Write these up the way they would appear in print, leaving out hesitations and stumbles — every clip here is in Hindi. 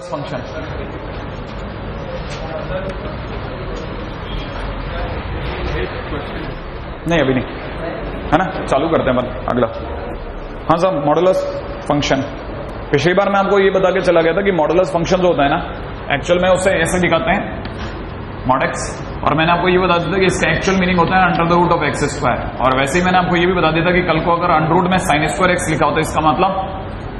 Modulus function. नहीं अभी नहीं है ना, चालू करते हैं अगला। हाँ साहब, मॉडुलस फंक्शन। पिछली बार मैं आपको ये बता के चला गया था कि मॉडुलस फंक्शन जो होता है ना, एक्चुअल में उसे ऐसे दिखाते हैं मॉड एक्स, और मैंने आपको ये बता दिया था कि इसका एक्चुअल मीनिंग होता है under the root of x square. और वैसे ही मैंने आपको ये भी बता दिया था कि कल को अगर अंडर रूट में साइन स्क्वायर एक्स लिखा होता है, इसका मतलब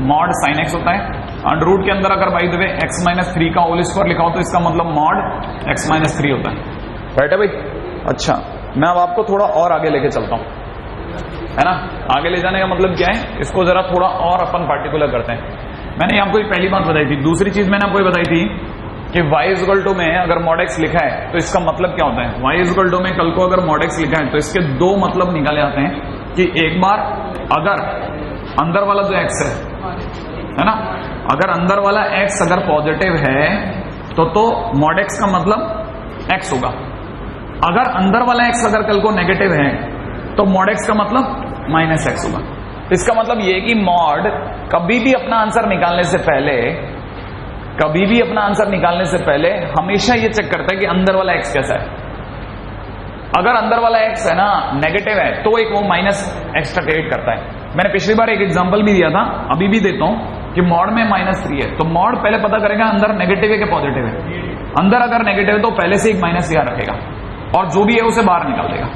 मॉड साइन एक्स होता है। अंडर रूट के अंदर अगर by the way x minus 3 का होल स्क्वायर लिखा हो तो इसका मतलब मॉड एक्स माइनस 3 होता है। राइट है भाई? अच्छा, मैं अब आपको थोड़ा और आगे लेके चलता हूं, है ना। आगे ले जाने का मतलब क्या है, इसको जरा थोड़ा और अपन पार्टिकुलर करते हैं। मैंने आपको पहली बात बताई थी। दूसरी चीज मैंने आपको बताई थी कि y इक्वल टू में अगर मॉड एक्स लिखा है तो इसका मतलब क्या होता है। y इक्वल टू में कल को अगर मॉड एक्स लिखा है तो इसके दो मतलब निकाले जाते हैं कि एक बार अगर अंदर वाला जो x है ना, अगर अंदर वाला x अगर पॉजिटिव है तो मॉड एक्स का मतलब x होगा। अगर अंदर वाला x अगर कल को नेगेटिव है तो मॉड एक्स का मतलब माइनस एक्स होगा। इसका मतलब ये कि मॉड कभी भी अपना आंसर निकालने से पहले हमेशा ये चेक करता है कि अंदर वाला एक्स कैसा है। अगर अंदर वाला एक्स है ना नेगेटिव है तो एक वो माइनस एक्स्ट्रा क्रिएट करता है। मैंने पिछली बार एक एग्जांपल भी दिया था, अभी भी देता हूं कि मॉड में -3 है तो मॉड पहले पता करेगा अंदर नेगेटिव है कि पॉजिटिव है। अंदर अगर नेगेटिव है तो पहले से एक माइनस यहां रखेगा और जो भी है उसे बाहर निकाल देगा।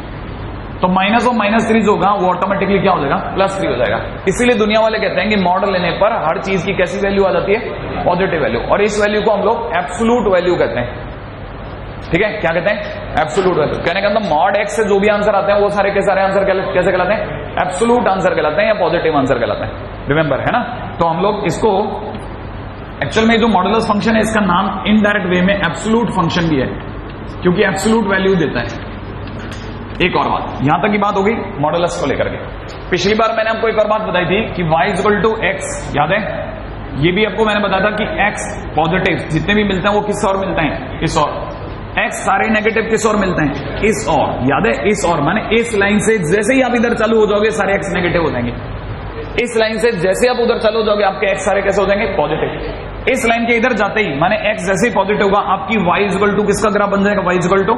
तो माइनस और -3 जो होगा वो ऑटोमेटिकली क्या हो जाएगा, +3 हो जाएगा। इसीलिए दुनिया वाले कहते हैं कि मॉड लेने पर हर चीज की कैसी वैल्यू आ जाती है, पॉजिटिव वैल्यू। और इस वैल्यू को हम लोग एब्सोल्यूट वैल्यू कहते हैं। ठीक है, क्या कहते हैं, एब्सोल्यूट वैल्यू। कहने का मतलब मॉड एक्स से जो भी आंसर आते हैं वो सारे के सारे आंसर कैसे कहलाते हैं, एब्सोल्यूट आंसर कहलाते हैं या पॉजिटिव आंसर कहलाते हैं। रिमेंबर, है ना। तो हम लोग इसको एक्चुअल में जो मॉडुलस फंक्शन है इसका नाम इनडायरेक्ट वे में एब्सोल्यूट फंक्शन भी है, क्योंकि एब्सोल्यूट वैल्यू देता है। एक और बात, यहां तक की बात होगी मॉडुलस को लेकर के। पिछली बार मैंने आपको एक और बात बताई थी कि y इक्वल टू एक्स, याद है। ये भी आपको मैंने बताया था कि x पॉजिटिव जितने भी मिलते हैं वो किस और मिलते हैं, इस और। x सारे नेगेटिव किस और मिलते हैं, इस और। याद है, इस और माने इस लाइन से जैसे ही आप इधर चालू हो जाओगे सारे x नेगेटिव हो जाएंगे। इस लाइन से जैसे आप उधर चालू हो जाओगे आपके x सारे कैसे हो जाएंगे, पॉजिटिव। इस लाइन के इधर जाते ही माने x जैसे ही पॉजिटिव होगा आपकी y इक्वल टू किसका ग्राफ बन जाएगा, y इक्वल टू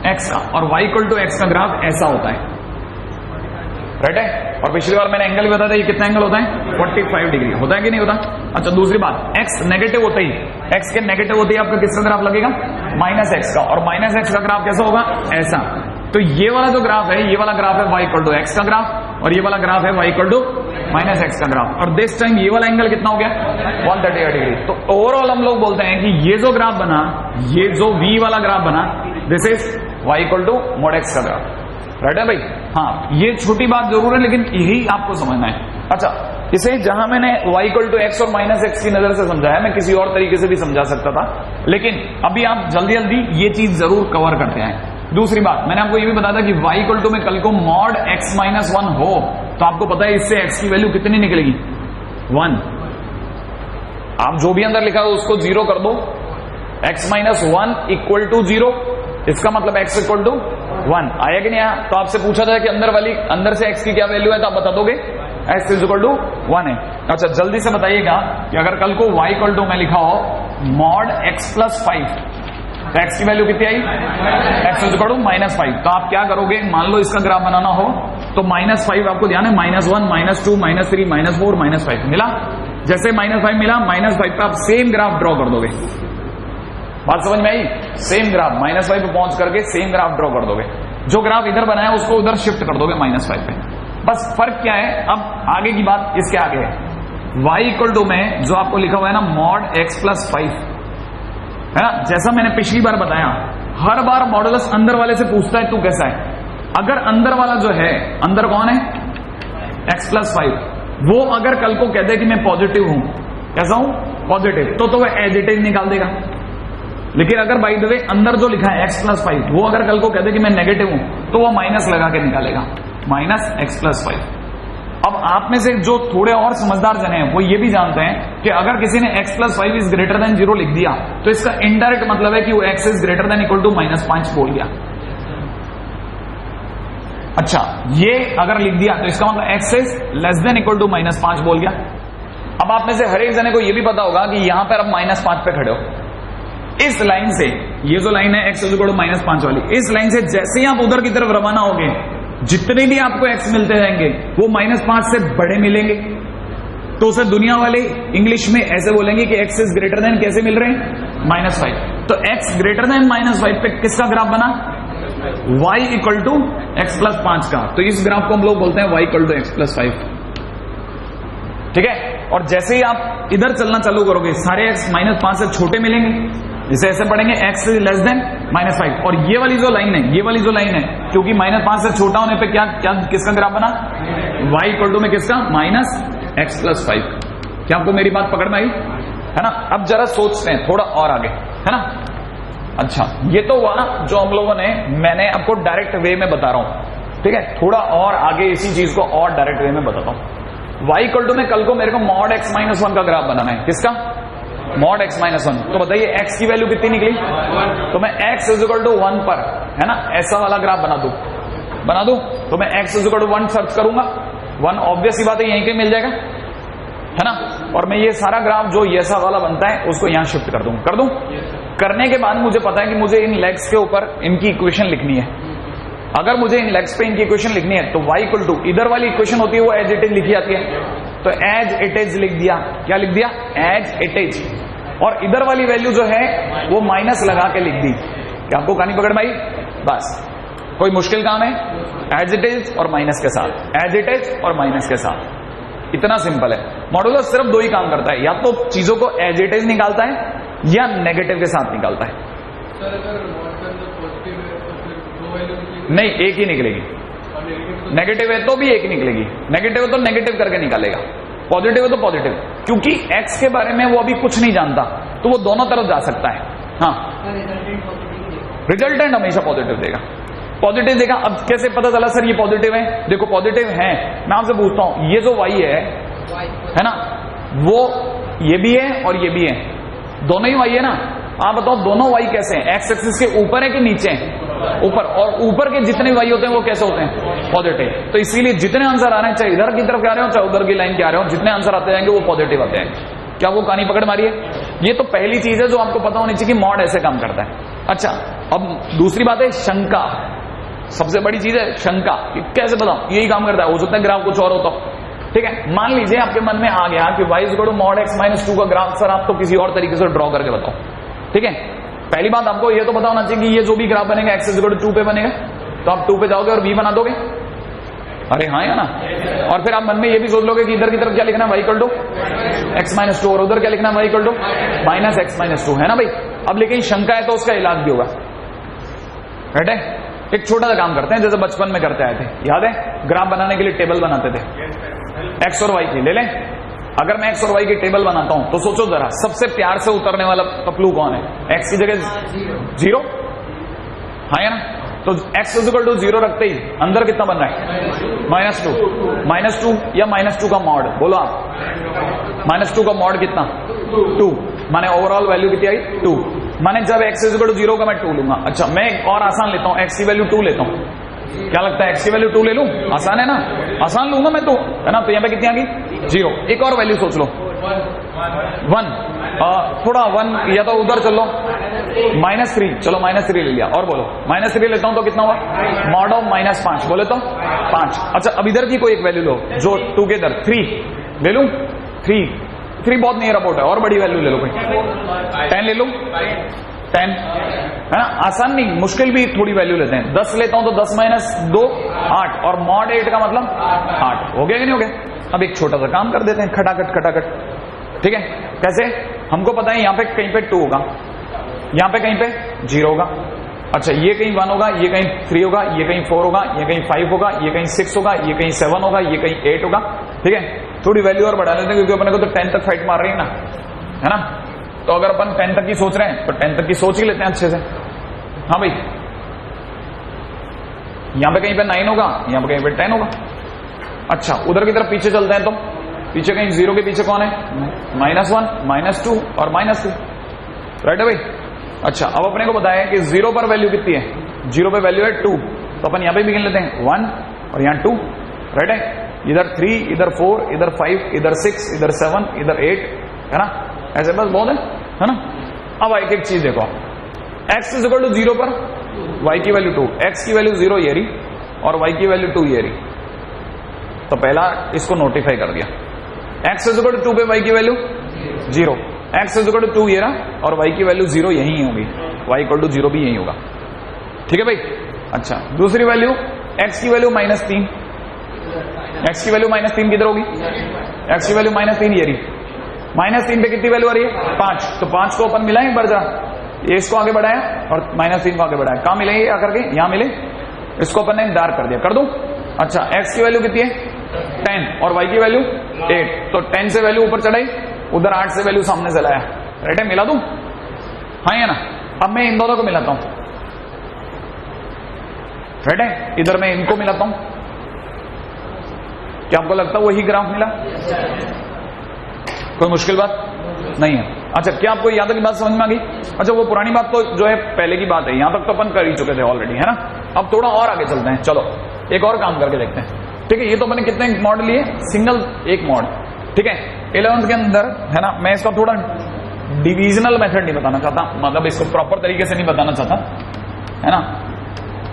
x का। और y इक्वल टू x का ग्राफ ऐसा होता है। राइट है। और पिछली बार मैंने एंगल भी बताया था, ये कितना एंगल होता है, 45 डिग्री होता है कि नहीं होता। अच्छा, दूसरी बात, x नेगेटिव होते ही, x के नेगेटिव होते ही आपका किसका ग्राफ लगेगा, -x का। और -x का ग्राफ कैसा होगा, ऐसा। तो ये वाला जो ग्राफ है, ये वाला ग्राफ है y इक्वल टू x का ग्राफ, और ये वाला ग्राफ है y इक्वल टू -x का ग्राफ। और दिस टाइम ये वाला एंगल कितना हो गया, 138 डिग्री। तो ओवरऑल हम लोग बोलते हैं कि ये जो ग्राफ बना, ये जो v वाला ग्राफ बना, this is y equal to mod x का ग्राफ। राइट है भाई। हाँ, ये छोटी बात जरूर है लेकिन यही आपको समझना है। अच्छा, इसे जहां मैंने y इक्वल टू एक्स और -x की नजर से समझाया, मैं किसी और तरीके से भी समझा सकता था, लेकिन अभी आप जल्दी जल्दी ये चीज जरूर कवर करते हैं। दूसरी बात, मैंने आपको ये भी बताया था कि y इक्वल टू में कल को मॉड x -1 हो तो आपको पता है इससे x की वैल्यू कितनी निकलेगी, 1। आप जो भी अंदर लिखा हो उसको 0 कर दो, x -1 इक्वल टू 0, इसका मतलब x इक्वल टू 1 आया कि नहीं आया। तो आपसे पूछा था कि अंदर से x की क्या वैल्यू है, तो आप बता दोगे x इज इक्वल टू 1 है। अच्छा, जल्दी से बताइएगा कि अगर कल को y इक्वल टू में लिखा हो मॉड x + 5 तो x की वैल्यू कितनी आई, x इज इक्वल टू -5। तो आप क्या करोगे, मान लो इसका ग्राफ बनाना हो तो -5 आपको ध्यान है, -1 -2 -3 -4 -5 मिला। जैसे -5 मिला, -5 पे आप सेम ग्राफ ड्रॉ कर दोगे। बात समझ में आई, सेम ग्राफ -5 पे पहुंच करके सेम ग्राफ ड्रॉ कर दोगे। जो ग्राफ इधर बनाया उसको उधर शिफ्ट कर दोगे -5 पे। बस फर्क क्या है, अब आगे की बात इसके आगे है। y इक्वल टू में जो आपको लिखा हुआ है ना मॉड x + 5, है ना। जैसा मैंने पिछली बार बताया, हर बार मॉडुलस अंदर वाले से पूछता है तू कैसा है। अगर अंदर वाला जो है, अंदर कौन है, x + 5, वो अगर कल को कहते कि मैं पॉजिटिव हूं, कैसा हूं, पॉजिटिव, तो वह एज इट इज निकाल देगा। लेकिन अगर बाय द वे अंदर जो लिखा है x + 5, वो अगर कल को कहते कि मैं नेगेटिव हूं तो वो माइनस लगा के निकालेगा, -x + 5। अब आप में से जो थोड़े और समझदार जने हैं वो ये भी जानते हैं कि अगर किसी ने x + 5 इज ग्रेटर देन 0 लिख दिया तो इसका इनडायरेक्ट मतलब है कि वो x is greater than equal to -5 बोल गया। अच्छा, ये अगर लिख दिया तो इसका मतलब x is less than equal to -5 बोल गया। अब अब आप में से हर एक जने को यह भी पता होगा कि यहां पर आप -5 पे खड़े हो। इस लाइन से, ये जो लाइन है x -5 वाली, इस लाइन से जैसे ही आप उधर की तरफ रवाना होगे, जितने भी आपको x मिलते जाएंगे वो -5 से बड़े मिलेंगे। तो उसे दुनिया वाले इंग्लिश में ऐसे बोलेंगे कि x इज ग्रेटर देन, कैसे मिल रहे हैं, -5। तो x ग्रेटर देन -5 पे किसका ग्राफ बना, y = x+5 का। तो इस ग्राफ को हम लोग बोलते हैं y = x+5। ठीक है। और जैसे ही आप इधर चलना चालू करोगे, सारे x -5 से छोटे मिलेंगे। जैसे ऐसे पढ़ेंगे x इज लेस देन -5, और ये वाली जो लाइन है, ये वाली जो लाइन है, क्योंकि -5 से छोटा होने पे क्या क्या किसका ग्राफ बना, y = में किसका, -x+5। क्या आपको मेरी बात पकड़ में आई है ना? अब जरा सोचते हैं थोड़ा और आगे, है ना। अच्छा, ये तो हुआ जो हम लोगों ने, मैंने आपको डायरेक्ट वे में बता रहा हूं। ठीक है, थोड़ा और आगे इसी चीज को और डायरेक्ट वे में बताता हूं। y = में कल को मेरे को mod x - 1 का ग्राफ बनाना है। किसका, mod x - 1। तो बताइए x की वैल्यू कितनी निकली, तो मैं x = 1 पर, है ना, ऐसा वाला ग्राफ बना दूं। तो मैं x = 1 सर्च करूंगा, 1 ऑब्वियस ही बात है यहीं पे मिल जाएगा, है ना। और मैं ये सारा ग्राफ जो ये सा वाला बनता है उसको यहां शिफ्ट कर दूं। करने के बाद मुझे पता है कि मुझे इन लेग्स के ऊपर इनकी इक्वेशन लिखनी है। अगर मुझे इन लेग्स पे इनकी इक्वेशन लिखनी है तो y = इधर वाली इक्वेशन होती है वो एज इट इज लिखी जाती है, तो एज इट इज लिख दिया। क्या लिख दिया, एज इट इज। और इधर वाली वैल्यू जो है वो माइनस लगा के लिख दी। क्या आपको कहानी पकड़ में आई? बस, कोई मुश्किल काम है? एज इट इज और माइनस के साथ, एज इट इज और माइनस के साथ, इतना सिंपल है। मॉड्यूलर सिर्फ दो ही काम करता है, या तो चीजों को एज इट इज निकालता है या नेगेटिव के साथ निकालता है। नहीं, एक ही निकलेगी। नेगेटिव है तो भी एक निकलेगी, नेगेटिव है तो नेगेटिव करके निकालेगा, पॉजिटिव है तो पॉजिटिव, क्योंकि x के बारे में वो अभी कुछ नहीं जानता, तो वो दोनों तरफ जा सकता है। हाँ, रिजल्टेंट हमेशा पॉजिटिव देगा। पॉजिटिव देगा। अब कैसे पता चला सर ये पॉजिटिव है? देखो पॉजिटिव है, मैं आपसे पूछता हूं, ये जो y है ना, वो ये भी है और ये भी है, दोनों ही y है ना। आप बताओ दोनों y कैसे हैं? एक्स एक्सिस के ऊपर है कि नीचे है? ऊपर। और ऊपर के जितने y होते हैं वो कैसे होते हैं? पॉजिटिव। तो इसीलिए जितने आंसर आ रहे हैं, चाहे इधर की तरफ के आ रहे हो चाहे उधर की लाइन के आ रहे हो, जितने आंसर आते जाएंगे वो पॉजिटिव आते हैं। क्या वो कहानी पकड़ मारी है? ये तो पहली चीज है जो आपको पता होनी चाहिए कि मॉड ऐसे काम करता है। अच्छा, अब दूसरी बात है शंका। सबसे बड़ी चीज है शंका, कैसे बताऊं यही काम करता है। हो सकता है ग्राफ कुछ और होता हो, ठीक है। मान लीजिए आपके मन में आ गया कि y = mod x - 2 का ग्राफ सर आप तो किसी और तरीके से ड्रॉ करके बताओ, ठीक है। पहली बात आपको ये तो पता होना चाहिए कि ये जो भी ग्राफ बनेगा x = 2 पे बनेगा, तो आप 2 पे जाओगे और v बना दोगे। अरे हाँ या ना? और फिर आप मन में ये भी सोच लोगे कि इधर की तरफ क्या लिखना है, y = x - 2, और उधर क्या लिखना है, y = -x - 2, है ना भाई। अब लेकिन शंका है तो उसका इलाज भी होगा, राइट है। एक छोटा सा काम करते हैं जैसे बचपन में करते आए थे, याद है? ग्राफ बनाने के लिए टेबल बनाते थे, x और y की। ले लें, अगर मैं x और y की टेबल बनाता हूं तो सोचो जरा, सबसे प्यार से उतरने वाला पपलू कौन है? x की जगह 0, हाँ या ना? तो x = 0 रखते ही अंदर कितना बन रहा है? -2 या -2 का मॉड, बोलो आप। -2 का मॉड कितना? 2, माने ओवरऑल वैल्यू कितनी आई? 2। माने जब x = 0 का मैं 2 लूंगा। अच्छा, मैं एक और आसान लेता हूं, x की वैल्यू 2 लेता हूं। क्या लगता है x की वैल्यू 2 ले लूं? आसान है ना? आसान लूंगा मैं तो, है ना। तो यहाँ पे कितनी आ गई? 0। एक और वैल्यू सोच लो, 1, थोड़ा 1 या तो उधर चलो, -3, चलो -3 ले लिया। और बोलो -3 लेता हूं तो कितना हुआ? मॉड ऑफ -5, बोले तो 5। अच्छा, अब इधर की कोई एक वैल्यू लो जो 2 के इधर, 3 ले लूं। 3 बहुत नहीं रपोर्ट है, और बड़ी वैल्यू ले लो कोई, 10 ले लूं, 10, है ना। आसान नहीं, मुश्किल भी थोड़ी वैल्यू लेते हैं। 10 लेता हूं तो 10 - 2 8, और मॉड 8 का मतलब 8। हो गया कि नहीं हो गया? अब एक छोटा सा काम कर देते हैं, खटाखट, ठीक है। कैसे? हमको पता है यहाँ पे कहीं पे 2 होगा, यहाँ पे कहीं पे 0 होगा। अच्छा, ये कहीं 1 होगा, ये कहीं 3 होगा, ये कहीं 4 होगा, ये कहीं 5 होगा, ये कहीं 6 होगा, ये कहीं 7 होगा, ये कहीं 8 होगा, ठीक है। थोड़ी वैल्यू और बढ़ा लेते हैं क्योंकि अपने को तो 10 तक फाइट मार रही है ना, है ना। तो अगर अपन 10 तक की सोच रहे हैं तो 10 तक की सोच ही लेते हैं अच्छे से। हाँ भाई, यहां पे कहीं पे 9 होगा, यहां पे कहीं पे 10 होगा। अच्छा, उधर की तरफ पीछे चलते हैं तो पीछे कहीं 0 के पीछे कौन है? -1, -2 और -2, राइट है भाई। अच्छा, अब अपने को बताया कि 0 पर वैल्यू कितनी है? 0 पे वैल्यू है 2, तो अपन यहां पे भी गिन लेते हैं 1 और यहां 2, राइट है। इधर 3, इधर 4, इधर 5, इधर 6, इधर 7, इधर 8, है ना, ऐसे बस बहुत है ना। अब एक एक चीज देखो, x इज इक्वल टू 0 पर y की वैल्यू 2, x की वैल्यू 0 ये रही और y की वैल्यू 2 ये रही। तो पहला इसको नोटिफाई कर दिया, x इज इक्वल टू 2 पे y की value 0, x is equal to 2 ये रहा और y की वैल्यू 0 यही होगी, y इक्वल टू 0 भी यही होगा। ठीक है भाई। अच्छा, दूसरी वैल्यू x की वैल्यू -3, x की वैल्यू -3 किधर होगी, x की वैल्यू -3 ये रही, -3 पे कितनी वैल्यू आ रही है 5, तो 5 को अपन मिलाएं एक बार जरा, ये इसको आगे बढ़ाया और -3 को आगे बढ़ाया, कहां मिले ये आकर के, यहां मिले, इसको अपन ने डार्क कर दिया, कर दूं। अच्छा, x की वैल्यू कितनी है 10 और y की वैल्यू 8, तो 10 से वैल्यू ऊपर चढ़ाई, उधर 8 से वैल्यू सामने से लाया, राइट है, मिला दूं, हाँ या ना। अब मैं इन दोनों को मिलाता हूं, राइट है, इधर मैं इनको मिलाता हूं, क्या आपको लगता है वही ग्राफ मिला, कोई मुश्किल बात नहीं है। अच्छा, क्या आपको यहां तक की बात समझ में आ गई। अच्छा, वो पुरानी बात तो जो है पहले की बात है, यहां तक तो अपन कर ही चुके थे ऑलरेडी, है ना। अब थोड़ा और आगे चलते हैं, चलो एक और काम करके देखते हैं। ठीक है, ये तो मैंने कितने मॉड लिए, सिंगल एक मॉड, ठीक है। 11th के अंदर, है ना, मैं इसका थोड़ा डिविजनल मेथड नहीं बताना चाहता, मतलब इसको प्रॉपर तरीके से नहीं बताना चाहता, है ना।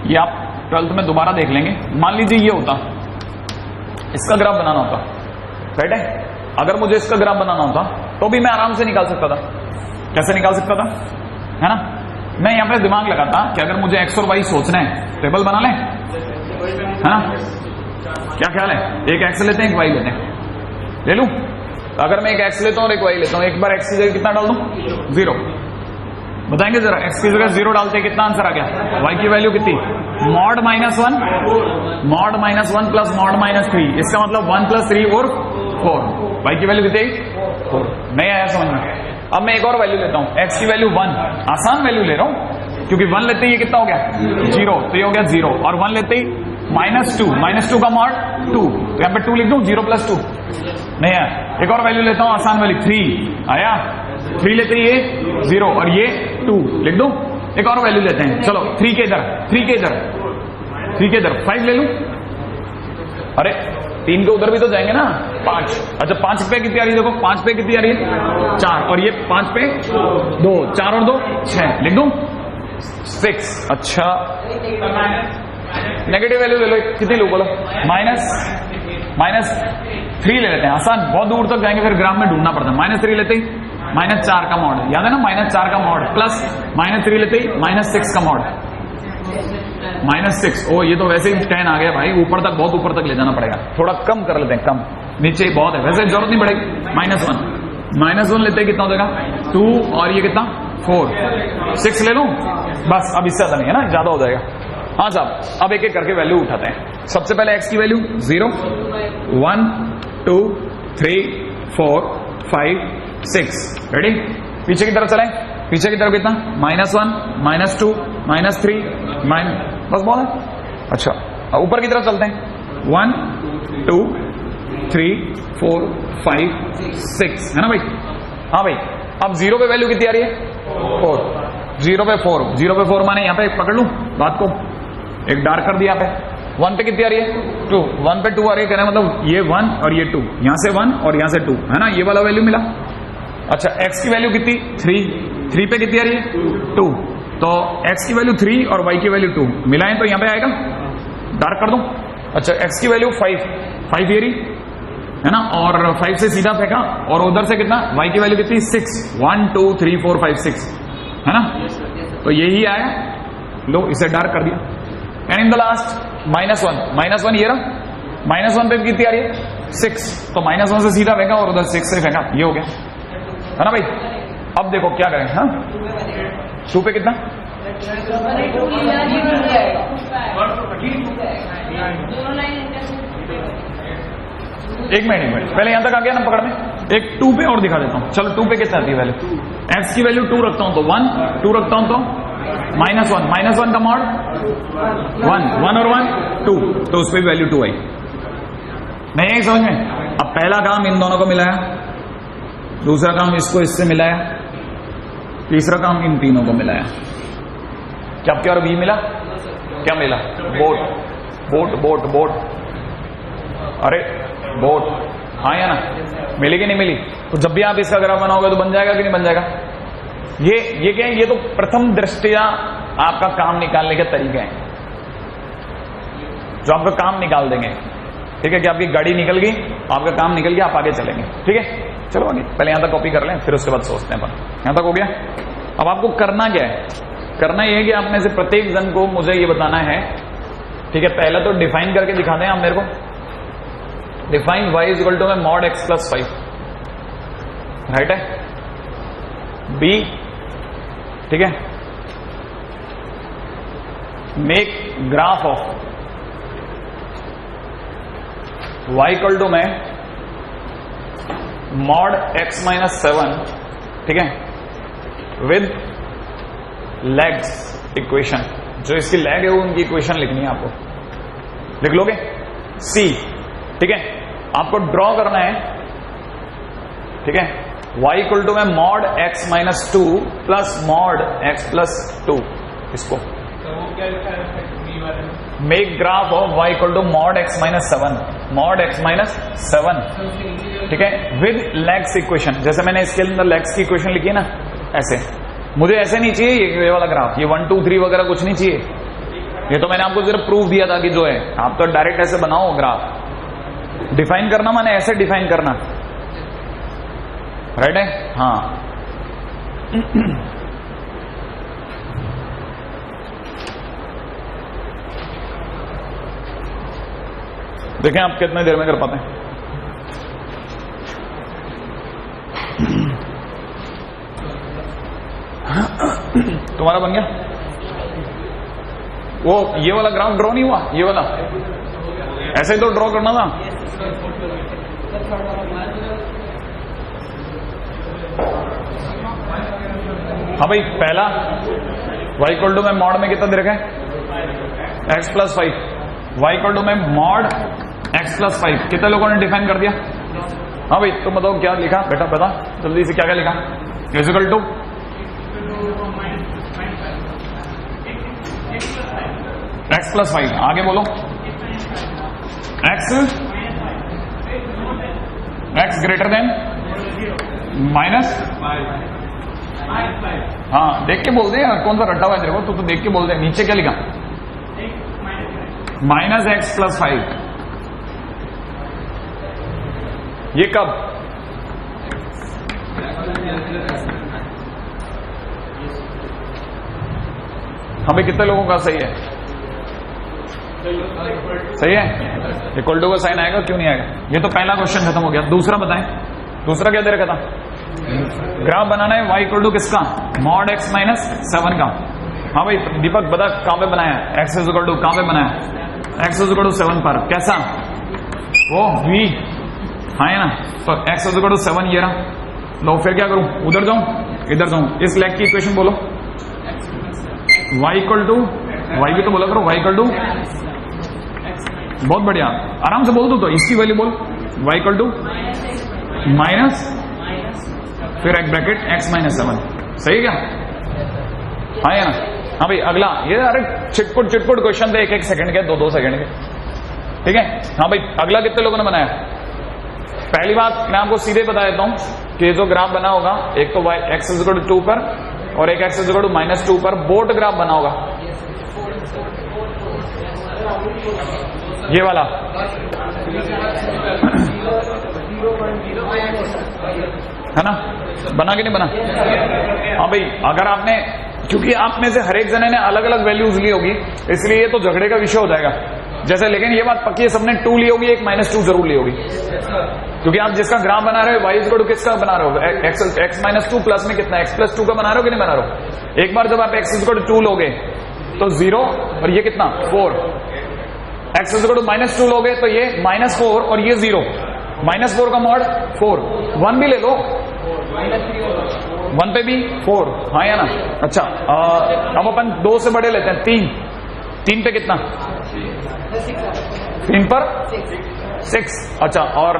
ये आप 12th में दोबारा देख लेंगे। मान लीजिए ये होता, इसका ग्राफ बनाना होता, राइट है, अगर मुझे इसका ग्राफ बनाना होता तो भी मैं आराम से निकाल सकता था। कैसे निकाल सकता था, है ना, मैं यहां पे दिमाग लगाता कि अगर मुझे x और y सोचना है, टेबल बना लें, है ना, क्या ख्याल है, एक x लेते हैं एक y लेते हैं, ले लूं। अगर मैं एक x लेता हूं और एक y लेता हूं, एक बार x की जगह कितना डाल दूं 0, बताएंगे जरा, x की जगह 0 डालते कितना आंसर आ गया, y की वैल्यू कितनी, मॉड -1, मॉड -1 प्लस मॉड -3, इसका मतलब 1 + 3 और 4, y की वैल्यू कितनी 4, नहीं आया समझ में। अब मैं एक और वैल्यू लेता हूं, x की वैल्यू 1, आसान वैल्यू ले रहा हूं क्योंकि 1 लेते ही ये कितना हो गया 0, तो ये हो गया 0, और 1 लेते ही -2 का मॉड 2, तो यहां पे 2 लिख दूं, 0 + 2 नहीं आया। एक और वैल्यू लेता हूं, आसान वैल्यू 3 आया, 3 लेते ही ये 0 और ये 2 लिख दूं। एक और वैल्यू लेते हैं, चलो 3 के इधर 5 ले लूं, अरे 3 के उधर भी तो जाएंगे ना 5। अच्छा, 5 पे कितनी आ रही है, देखो 5 पे कितनी आ रही है 4, और ये 5 पे 2, 4 और 2 6 लिख दूं 6। अच्छा, नेगेटिव वैल्यू ले लो, कितनी लो बोलो, -3 ले लेते हैं, आसान, बहुत दूर तक जाएंगे फिर ग्राफ में ढूंढना पड़ता है। -3 लेते ही -4 का मॉड, याद है ना, -4 का मॉड प्लस -3 लेते ही -6 का मॉड, -6। ओ, ये तो वैसे ही 10 आ गया भाई, ऊपर तक, बहुत ऊपर तक ले जाना पड़ेगा, थोड़ा कम कर लेते हैं, कम, नीचे ही बहुत है, वैसे जरूरत नहीं पड़ेगी। -1 लेते कितना हो जाएगा 2, और ये कितना 4, 6 ले लूं बस, अब इससे ज्यादा नहीं है ना, ज्यादा हो जाएगा। हाँ साहब, अब एक एक करके वैल्यू उठाते हैं। सबसे पहले x की वैल्यू 0, 1, 2, 3, 4, 5, 6, रेडी। पीछे की तरफ चलें, पीछे की तरफ कितना -1, -2, -3, बस बहुत है। अच्छा, अब ऊपर की तरफ चलते हैं, 1, 2, 3, 4, 5, 6, है ना भाई। हाँ भाई, अब 0 पे वैल्यू कितनी आ रही है 4, 0 पे 4 माने यहां पे पकड़ लूं बात को, एक डार्क कर दिया यहाँ पे। 1 पे कितनी आ रही है 2, 1 पे 2 आ रही है, कहना मतलब ये 1 और ये 2, यहां से 1 और यहां से 2, है ना, ये वाला वैल्यू मिला। अच्छा, x की वैल्यू कितनी 3 पे कितनी आ रही है 2, तो x की वैल्यू 3 और y की वैल्यू 2 मिलाएं तो यहां पे आएगा, डार्क कर दूं। अच्छा, x की वैल्यू 5 ये रही, है ना, और 5 से सीधा फेंका, और उधर से कितना y की वैल्यू कितनी 6, 1, 2, 3, 4, 5, 6, है ना, तो यही आया, लो इसे डार्क कर दिया। एंड इन द लास्ट -1 ये रहा, -1 पे कितनी आ रही है 6, तो -1 से सीधा फेंका और उधर 6 से फेंका, ये हो गया, है ना भाई। अब देखो क्या करें, हाँ 2 पे कितना, एक मिनट पहले यहां तक आ गया ना पकड़ में, एक 2 पे और दिखा देता हूं। चलो 2 पे कितना आती है वैल्यू, x की वैल्यू 2 रखता हूं तो 1, 2 रखता हूं तो -1 का मॉड 1 और 1 2, तो उस पर वैल्यू 2 आई। नहीं आई समझ में। अब पहला काम इन दोनों को मिलाया, दूसरा काम इसको इससे मिलाया, तीसरा काम इन तीनों को मिलाया, क्या और भी मिला, क्या मिला, बोट, अरे बोट, हाँ या ना, मिली कि नहीं मिली? तो जब भी आप इसका ग्राफ बनाओगे तो बन जाएगा कि नहीं बन जाएगा? ये क्या है? ये तो प्रथम दृष्टया आपका काम निकालने के तरीके हैं जो आपका काम निकाल देंगे। ठीक है कि आपकी गाड़ी निकल गई, आपका काम निकल गया, आप आगे चलेंगे। ठीक है, चलो आगे, पहले यहां तक कॉपी कर लें, फिर उसके बाद सोचते हैं अपन। यहां तक हो गया। अब आपको करना क्या है? करना यह है कि आप में से प्रत्येक जन को मुझे ये बताना है। ठीक है, पहला तो डिफाइन करके दिखा दें आप मेरे को। Define y is equal to में मॉड x प्लस 5, राइट है? बी, ठीक है, make graph of y equal to में मॉड x माइनस 7, ठीक है, विद लेग्स इक्वेशन। जो इसकी लेग है वो उनकी इक्वेशन लिखनी है आपको, लिख लोगे? सी, ठीक है, आपको ड्रॉ करना है। ठीक है, y इक्वल टू में mod x minus 2 plus mod x plus 2, इसको make graph of y equal to mod x minus 7, mod x minus 7, ठीक है, विद लेग्स इक्वेशन। जैसे मैंने इसके अंदर लेग्स की इक्वेशन लिखी है ना, ऐसे। मुझे ऐसे नहीं चाहिए ये वाला ग्राफ, ये 1 2 3 वगैरह कुछ नहीं चाहिए। ये तो मैंने आपको सिर्फ प्रूफ दिया था कि जो है, आप तो डायरेक्ट ऐसे बनाओ ग्राफ। डिफाइन करना माने ऐसे डिफाइन करना, राइट है? हाँ, देखें आप कितने देर में कर पाते हैं। तुम्हारा बन गया? वो ये वाला ग्राफ ड्रॉ नहीं हुआ? ये वाला ऐसे ही तो ड्रॉ करना था। हाँ भाई, पहला y इक्वल टू में मॉड में कितना दे रखा है? x plus 5। y equal to में मॉड x प्लस 5 कितने लोगों ने डिफाइन कर दिया? हाँ भाई, तुम बताओ क्या लिखा बेटा, बता जल्दी से, क्या क्या लिखा? Is equal to x plus 5, आगे बोलो। x ग्रेटर देन माइनस, हाँ देख के बोल दे यार, कौन सा रट्टा हुआ है तेरे को? तू तो देख के बोल दे। नीचे क्या लिखा? Minus x plus 5। ये कब? हमें कितने लोगों का सही है? सही है? इक्वल टू का साइन आएगा, क्यों नहीं आएगा? ये तो पहला क्वेश्चन खत्म हो गया। दूसरा बताएं, दूसरा क्या दे रखा था? ग्राफ बनाना है y इक्वल टू किसका? मॉड x माइनस 7 का। हाँ भाई दीपक बता, कहां पे बनाया? x इज इक्वल टू कहां पे बनाया? x इज इक्वल टू 7 पर। कैसा? वो v, हाँ है ना? तो x इज इक्वल टू 7 ये रहा। लो फिर क्या करूं? उधर जाऊं, इधर जाऊं? इस लेग की इक्वेशन बोलो। y इक्वल टू, y भी तो बोला करो, y इक्वल टू, बहुत बढ़िया, आराम से बोल दो। तो इसकी वैल्यू बोल, y इक्वल टू माइनस, फिर एक ब्रैकेट x माइनस 7। सही क्या? हाँ या ना? हाँ भाई अगला, ये अरे चिटपुट चिटपुट क्वेश्चन थे, 1 सेकंड के, 2 सेकंड के। ठीक है, हाँ भाई अगला कितने लोगों ने बनाया? पहली बात मैं आपको सीधे बता देता हूं कि जो ग्राफ बना होगा, एक तो x इज इक्वल टू 2 पर और एक x is equal to minus 2 पर बोट ग्राफ बना होगा। ये वाला है ना? बना कि नहीं बना? हाँ भाई, अगर आपने, क्योंकि आप में से हर एक जने ने अलग अलग वैल्यूज ली होगी, इसलिए ये तो झगड़े का विषय हो जाएगा जैसे। लेकिन ये बात पक्की है, सबने 2 ली होगी, एक माइनस 2 जरूर ली होगी, क्योंकि आप जिसका ग्राफ बना रहे हो y इक्वल टू किसका बना रहे हो? x माइनस 2 प्लस में कितना? x प्लस 2 का बना रहे हो कि नहीं बना रहे हो? एक बार जब आप x इक्वल टू 2 लोगे तो 0 और ये कितना? 4। x इक्वल टू माइनस 2 लोगे तो ये माइनस 4 और ये 0। माइनस 4 का मॉड 4, 1 भी ले लो, 1 पे भी 4, हाँ या ना? अच्छा अब अपन 2 से बड़े लेते हैं, 3 पे कितना? 3 पर 6। अच्छा, और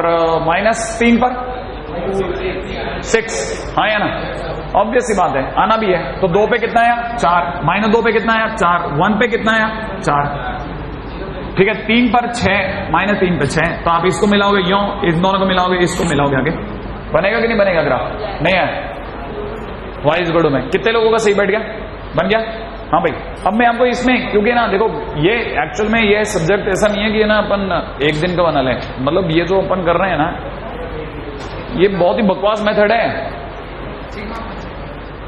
माइनस 3 पर 6, हाँ या ना? ऑब्वियस सी बात है, आना भी है। तो 2 पे कितना आया? 4। माइनस 2 पे कितना आया? 4। 1 पे कितना आया? 4। ठीक है, 3 पर 6 माइनस 3 पे 6, तो आप इसको मिलाओगे यूं, इन दोनों को मिलाओगे, इसको मिलाओगे, आगे बनेगा कि नहीं बनेगा ग्राफ? नहीं है। वाई इज गुड में कितने लोगों का सही बैठ गया? बन गया? हाँ भाई। अब मैं आपको इसमें, क्योंकि ना देखो ये एक्चुअल में ये सब्जेक्ट ऐसा नहीं है कि ना अपन एक दिन का बना लें, मतलब ये जो अपन कर रहे हैं ना, ये बहुत ही बकवास मेथड है,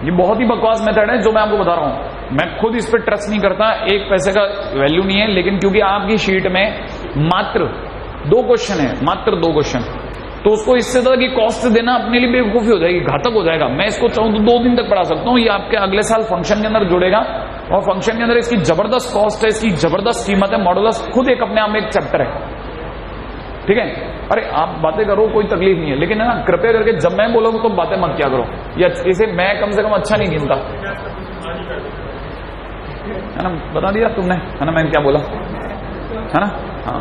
ये बहुत ही बकवास मेथड है जो मैं आपको बता रहा हूं। मैं खुद इस पर ट्रस्ट नहीं करता, एक पैसे का वैल्यू नहीं है, लेकिन क्योंकि आपकी शीट में मात्र 2 क्वेश्चन है, मात्र 2 क्वेश्चन, तो उसको इससे ज्यादा की कॉस्ट देना अपने लिए बेवकूफी हो जाएगी, घातक हो जाएगा। मैं इसको चाहूं तो 2 दिन तक पढ़ा सकता हूं, ये आपके अगले साल फंक्शन के अंदर जुड़ेगा, और फंक्शन के अंदर इसकी जबरदस्त कॉस्ट है, इसकी जबरदस्त कीमत है, मॉडुलस खुद एक अपने आप में एक चैप्टर है, ठीक है। अरे आप बातें करो, कोई तकलीफ नहीं है, लेकिन है ना, कृपया करके जब मैं बोलूंगा तो बातें मत क्या करो, या इसे मैं कम से कम अच्छा नहीं गिनता, है ना। बता दिया तुमने, है ना, मैंने क्या बोला, है ना। हाँ,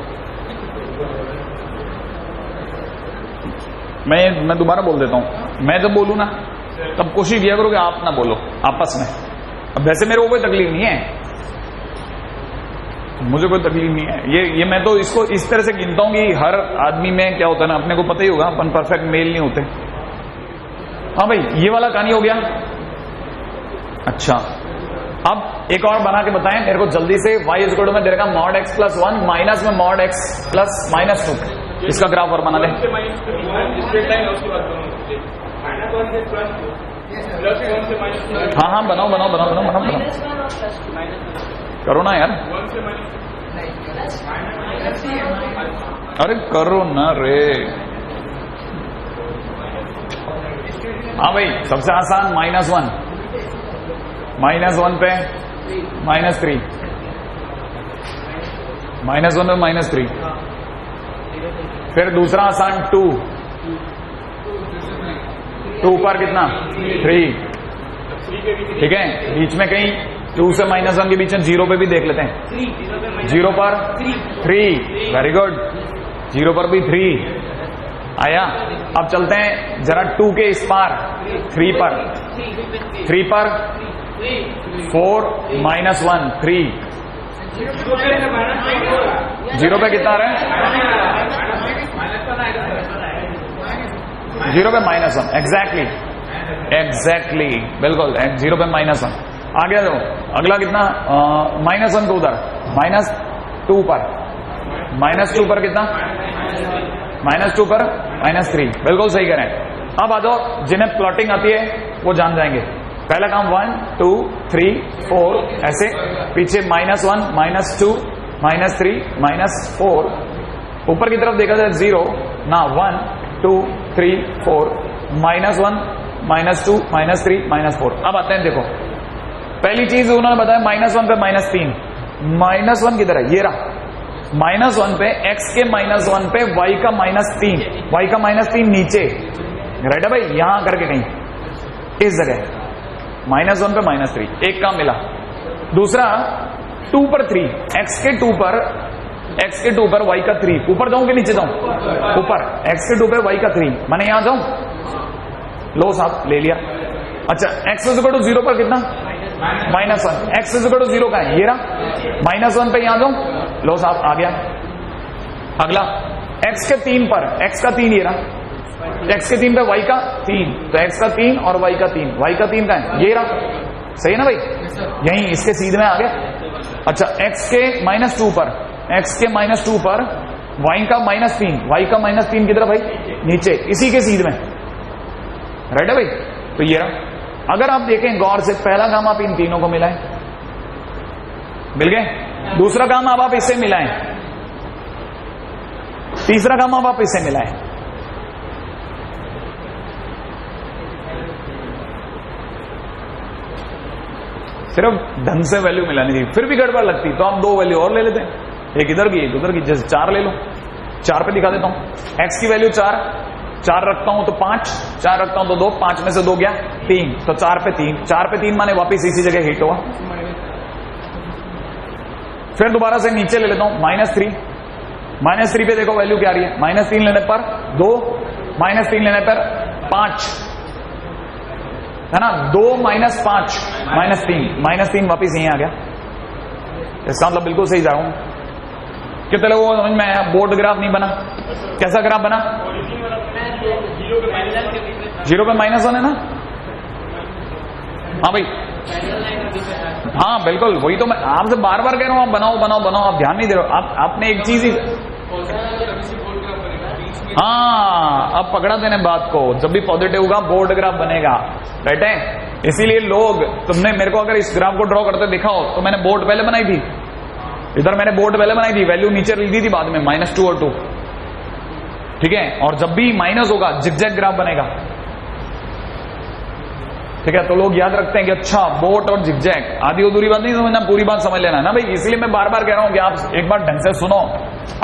मैं दोबारा बोल देता हूं, मैं जब बोलूं ना तब कोशिश किया करो कि आप ना बोलो आपस में। अब वैसे मेरे को कोई तकलीफ नहीं है, मुझे कोई तकलीफ नहीं है, ये मैं तो इसको इस तरह से गिनता हूं कि हर आदमी में क्या होता है ना, अपने को पता ही होगा, अपन परफेक्ट मेल नहीं होते। हाँ भाई, ये वाला कहानी हो गया। अच्छा, अब एक और बना के बताएं मेरे को जल्दी से। y इज इक्वल टू में दे रखा मॉड x प्लस 1 माइनस में मॉड x प्लस माइनस 2, इसका ग्राफ और बना ले। हाँ हाँ, बनाओ बनाओ बनाओ बनाओ बनाओ बनाओ, करो ना यार, अरे करो ना रे। हाँ भाई, सबसे आसान -1, -1 पे -3, -1 पे -3, फिर दूसरा आसान 2 पर कितना 3, ठीक है। बीच में कहीं 2 से -1 के बीच में 0 पे भी देख लेते हैं, 0 पर 3, वेरी गुड, 0 पर भी 3 आया। अब चलते हैं जरा 2 के इस पार 3 पर 4 -1 3, 0 पे कितना आ रहा है? 0 पे -1, एग्जैक्टली बिल्कुल, 0 पे -1 आ गया। तो अगला कितना, -1 को उधर -2 पर, -2 पर कितना, -2 पर -3, बिल्कुल सही कह रहे हैं। अब आ जाओ, जिन्हें प्लॉटिंग आती है वो जान जाएंगे। पहला काम 1 2 3 4 ऐसे, पीछे -1 -2 -3 -4, ऊपर की तरफ देखा जाए 0 ना, 1 2 3 4 -1 -2 -3 -4। अब आते हैं, देखो पहली चीज उन्होंने बताया -1 पे -3, -1 किधर है? ये रहा, -1 पे x के -1 पे y का -3, y का -3 नीचे, राइट है भाई, यहां करके कहीं इस जगह -1 पे -3, एक काम मिला। दूसरा 2 पर 3, x के 2 पर y का 3, ऊपर जाऊं कि नीचे जाऊं? ऊपर, x के 2 पे y का 3, मैंने यहां जाऊं, लो साहब ले लिया। अच्छा, x इज इक्वल टू 0 पर कितना, -1, x इज इक्वल टू 0 का है, ये रहा, -1 पे यहां जाऊं, लो साहब आ गया। अगला x के 3 पर, x का 3 ये रहा, x के 3 पे y का 3, तो x का 3 और y का 3, y का 3 का है, ये रहा, सही है ना भाई, यही इसके सीध में आ गया। अच्छा, x के -2 पर, x के -2 पर y का -3, y का -3 किधर भाई? नीचे, इसी के सीध में, राइट है भाई, तो ये रहा। अगर आप देखें गौर से, पहला काम आप इन तीनों को मिलाएं, मिल गए। दूसरा काम अब आप इसे मिलाएं, तीसरा काम अब आप इसे मिलाएं, सिर्फ ढंग से वैल्यू मिलानी थी, फिर भी गड़बड़ लगती तो आप 2 वैल्यू और ले लेते, एक इधर की एक उधर की, जैसे 4 ले लो, 4 पे दिखा देता हूं, x की वैल्यू 4 रखता हूं तो 5, 4 रखता हूं तो 2, 5 में से 2 गया 3, तो 4 पे 3 माने वापिस इसी जगह हिट हुआ। फिर दोबारा से नीचे ले लेता हूं, -3 पे देखो वैल्यू क्या आ रही है, -3 लेने पर 2, -3 लेने पर 5, है ना, 2 -5 -3 वापिस यहीं आ गया, इसका मतलब बिल्कुल सही जा रहा हूं। कितने लोगों को समझ में आया? बोर्ड ग्राफ नहीं बना, कैसा ग्राफ बना? जीरो पे माइनस होने ना। हाँ भाई, हाँ बिल्कुल, वही तो मैं आपसे बार बार कह रहा हूं, आप बनाओ बनाओ बनाओ, आप ध्यान नहीं दे रहे हो। आपने एक चीज ही, हाँ अब पकड़ा देने बात को, जब भी पॉजिटिव होगा बोर्ड ग्राफ बनेगा, राइट है। इसीलिए लोग, तुमने मेरे को अगर इस ग्राफ को ड्रॉ करते दिखाओ तो मैंने बोर्ड पहले बनाई थी, इधर मैंने बोर्ड पहले बनाई थी, वैल्यू नीचे लिख दी थी बाद में -2 और 2, ठीक है। और जब भी माइनस होगा जिगजैग ग्राफ बनेगा, ठीक है। तो लोग याद रखते हैं कि अच्छा बोट और जिगजैग, आधी अधूरी बात नहीं समझना, पूरी बात समझ लेना ना भाई। इसलिए मैं बार बार कह रहा हूं कि आप एक बार ढंग से सुनो।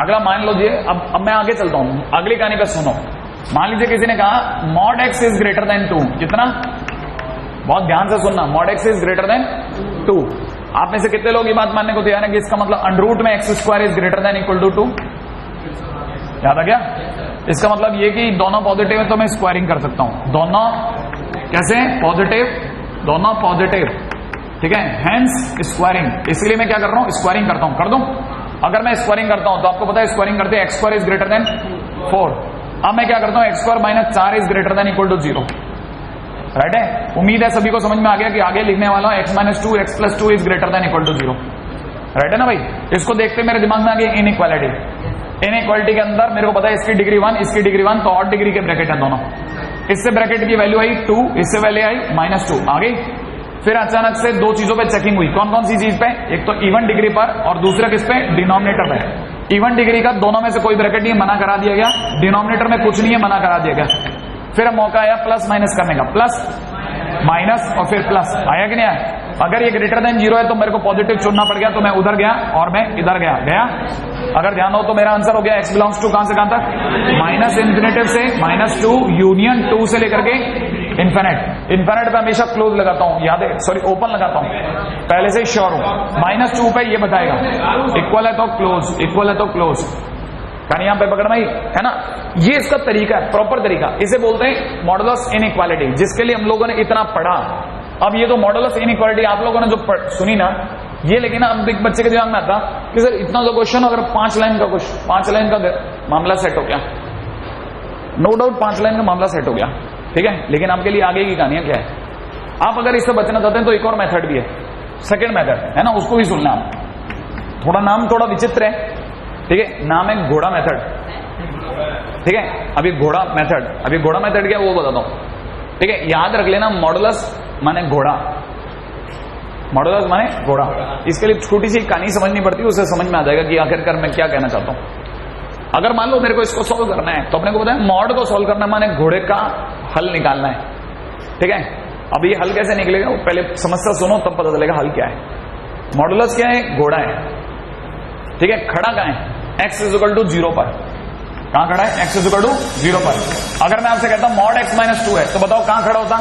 अगला मान लीजिए, अब मैं आगे चलता हूं, अगली कहानी पे सुनो। मान लीजिए किसी ने कहा mod x is greater then 2, कितना? बहुत ध्यान से सुनना, mod x is greater then 2। आप में से कितने लोग ये बात मानने को तैयार है कि इसका मतलब अंडर में x² is greater than equal to 2? याद आ गया? इसका मतलब ये कि दोनों पॉजिटिव है तो मैं स्क्वायरिंग कर सकता हूं, दोनों कैसे? पॉजिटिव, दोनों पॉजिटिव, ठीक है, हेंस स्क्वायरिंग। इसलिए मैं क्या कर रहा हूं? स्क्वायरिंग करता हूं, कर दूं। अगर मैं स्क्वायरिंग करता हूं तो आपको पता है स्क्वायरिंग करते हैं x² इज ग्रेटर देन 4। अब मैं क्या करता हूं? x² - 4 is greater than equal to 0, right है। उम्मीद है सभी को समझ में आ गया कि आगे लिखने वाला हूं x - 2 x + 2 is greater than equal to 0, right है ना भाई। इसको देखते मेरे दिमाग में आ गया इनइक्वालिटी। इनइक्वालिटी के अंदर मेरे को पता है इसकी डिग्री 1, इसकी डिग्री 1, तो ऑड डिग्री के ब्रैकेट है दोनों। इससे ब्रैकेट की वैल्यू आई 2, इससे वैल्यू आई -2, आ गई। फिर अचानक से दो चीजों पे चेकिंग हुई, कौन कौन सी चीज पे? एक तो इवन डिग्री पर और दूसरा किस पे? डिनोमिनेटर पे। इवन डिग्री का दोनों में से कोई ब्रैकेट नहीं, मना करा दिया गया। डिनोमिनेटर में कुछ नहीं है, मना करा दिया गया। फिर मौका आया प्लस माइनस करने का, प्लस माइनस और फिर प्लस, आया कि नहीं आया? अगर ये ग्रेटर देन 0 है तो मेरे को पॉजिटिव चुनना पड़ गया, तो मैं उधर गया और मैं इधर गया। अगर ध्यान हो तो मेरा आंसर हो गया x बिलोंग्स टू कहां से कहां तक? -इन्फिनेटिव से -2 यूनियन 2 से लेकर के इन्फिनिट। इन्फिनिट पे हमेशा क्लोज लगाता हूं, याद है, सॉरी ओपन लगाता हूं, पहले से श्योर हूं। -2 पे ये बताएगा इक्वल है तो क्लोज, इक्वल है तो क्लोज। कहानी यहां पे पकड़ में है ना। ये इसका तरीका है, प्रॉपर तरीका। इसे बोलते हैं मॉडुलस इनइक्वालिटी, जिसके लिए हम लोगों ने इतना पढ़ा। अब ये तो मॉडुलस इनइक्वालिटी आप लोगों ने जो सुनी ना, ये लेकिन अब एक बच्चे के दिमाग में आता कि सर इतना जो क्वेश्चन, अगर 5 लाइन का क्वेश्चन, 5 लाइन का मामला सेट हो गया, नो डाउट 5 लाइन का मामला सेट हो गया, ठीक है। लेकिन आपके लिए आगे की कहानियां क्या है? आप अगर इससे बचना चाहते हैं तो एक और मेथड भी है, सेकंड मेथड है ना, उसको भी सुनना आप। थोड़ा नाम थोड़ा विचित्र है, ठीक है, नाम है घोड़ा मेथड, ठीक है। अभी घोड़ा मेथड, अभी घोड़ा मेथड क्या वो बताता हूं, ठीक है। याद रख लेना, मॉडुलस माने घोड़ा, मॉडुलस माने घोड़ा। इसके लिए छोटी सी कहानी समझनी पड़ती है, उसे समझ में आ जाएगा कि आखिरकार मैं क्या कहना चाहता हूं। अगर मान लो मेरे को इसको सॉल्व करना है तो अपने को पता है मॉड को सॉल्व करना माने घोड़े का हल निकालना है, ठीक है। अब ये हल कैसे निकलेगा, वो पहले समस्या सुनो तब पता चलेगा हल क्या है। मॉडुलस क्या है? घोड़ा है, ठीक है। खड़ा कहां है? x = 0 पर। कहां खड़ा है? x = 0 पर। अगर मैं आपसे कहता हूं mod x - 2 है तो बताओ कहां खड़ा होता?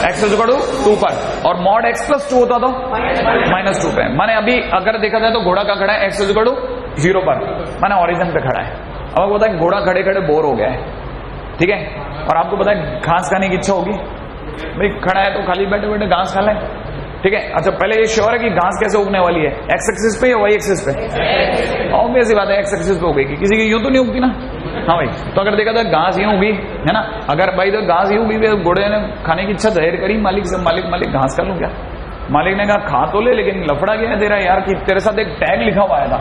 x = 2 पर। और mod x + 2 होता तो -2 पे। माने अभी अगर देखा जाए तो घोड़ा कहां खड़ा है? x = 0 पर, माने ऑरिजिन पे खड़ा है। अब आपको पता है घोड़ा खड़े खड़े बोर हो गया है, ठीक है। और आपको पता है घास खाने की इच्छा होगी, भाई खड़ा है तो खाली बैठे बैठे घास खा लें, ठीक है। अच्छा पहले ये श्योर है कि घास कैसे उगने वाली है? एक्स एक्सिस पे या वाई एक्सिस पे? ऑब्वियस सी बात है एक्स एक्सिस पे उगेगी, किसी की यूं तो नहीं उगती ना। हाँ भाई, तो अगर देखा जाए घास यूं उगी है ना, अगर भाई तो घास यूं उगी, घोड़े ने खाने की इच्छा जाहिर करी मालिक से, मालिक घास खा लूं क्या? मालिक ने कहा खा तो ले, लेकिन लफड़ा गया तेरा यार कि तेरे साथ एक टैग लिखा हुआ आया था,